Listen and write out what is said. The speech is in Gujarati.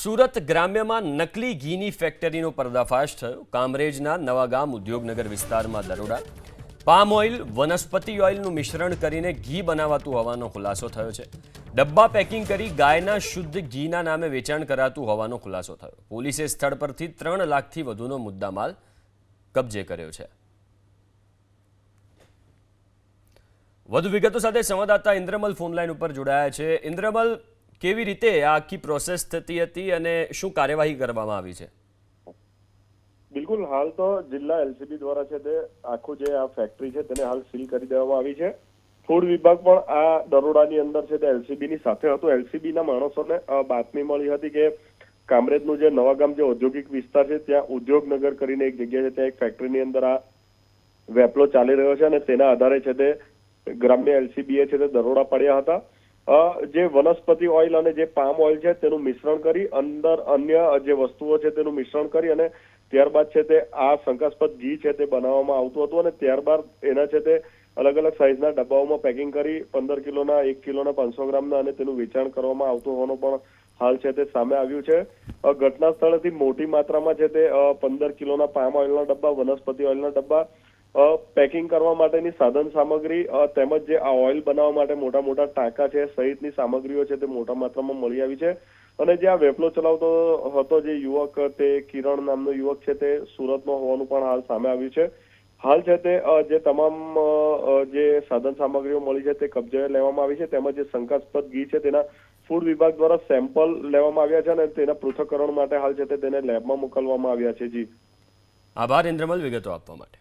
સુરત ગ્રામ્યમાં નકલી ઘીની ફેક્ટરીનો પર્દાફાશ થયો। કામરેજના નવાગામ ઉદ્યોગનગર વિસ્તારમાં દરોડા। પામ ઓઇલ વનસ્પતિ ઓઇલનું મિશ્રણ કરીને ઘી બનાવાતું હોવાનો ખુલાસો થયો છે। ડબ્બા પેકિંગ કરી ગાયના શુદ્ધ ઘીના નામે વેચાણ કરાતું હોવાનો ખુલાસો થયો। પોલીસે સ્થળ પરથી 3 લાખથી વધુનો મુદ્દામાલ કબજે કર્યો છે। વધુ વિગતો સાથે સંવાદદાતા ઇન્દ્રમલ ફોનલાઈન ઉપર જોડાયા છે। ઇન્દ્રમલ, કેવી રીતે આ આખી પ્રોસેસ થતી હતી અને શું કાર્યવાહી કરવામાં આવી છે? બિલકુલ, હાલ તો જિલ્લા એલસીબી દ્વારા છે તે આખું જે આ ફેક્ટરી છે તેને હાલ સીલ કરી દેવામાં આવી છે। ફૂડ વિભાગ પણ આ દરોડાની અંદર છે તે એલસીબીની સાથે હતો। એલસીબીના માણસોને બાતમી મળી હતી કે કામરેજનું જે નવાગામ જે ઔદ્યોગિક વિસ્તાર છે ત્યાં ઉદ્યોગનગર કરીને એક જગ્યા છે ત્યાં એક ફેક્ટરીની અંદર આ વેપલો ચાલી રહ્યો છે અને તેના આધારે છે તે ગ્રામ્ય એલસીબીએ છે તે દરોડા પાડ્યા હતા। જે વનસ્પતિ ઓઇલ અને જે પામ ઓઇલ છે તેનું મિશ્રણ કરી અંદર અન્ય જે વસ્તુઓ છે તેનું મિશ્રણ કરી અને ત્યારબાદ છે તે આ શંકાસ્પદ ઘી છે તે બનાવવામાં આવતું હતું અને ત્યારબાદ એના છે તે અલગ અલગ સાઇઝના ડબ્બાઓમાં પેકિંગ કરી 15 કિલોના 1 કિલોના 500 ગ્રામના અને તેનું વેચાણ કરવામાં આવતું હોવાનું પણ હાલ છે તે સામે આવ્યું છે। ઘટના સ્થળેથી મોટી માત્રામાં છે તે 15 કિલોના પામ ઓઇલના ડબ્બા, વનસ્પતિ ઓઇલના ડબ્બા, પેકિંગ કરવા માટેની સાધન સામગ્રી તેમજ જે આ ઓઇલ બનાવવા માટે મોટા મોટા ટાંકા છે સહિતની સામગ્રીઓ છે તે મોટા માત્રામાં મળી આવી છે। અને જે આ વેપલો ચલાવતો હતો જે યુવક, તે કિરણ નામનો યુવક છે તે સુરતનો હોવાનું પણ હાલ સામે આવ્યું છે। હાલ છે તે જે તમામ જે સાધન સામગ્રીઓ મળી છે તે કબજે લેવામાં આવી છે તેમજ જે શંકાસ્પદ ઘી છે તેના ફૂડ વિભાગ દ્વારા સેમ્પલ લેવામાં આવ્યા છે અને તેના પૃથ્થકરણ માટે હાલ છે તે તેને લેબમાં મોકલવામાં આવ્યા છે। જી આભાર ઇન્દ્રમલ, વિગતો આપવા માટે।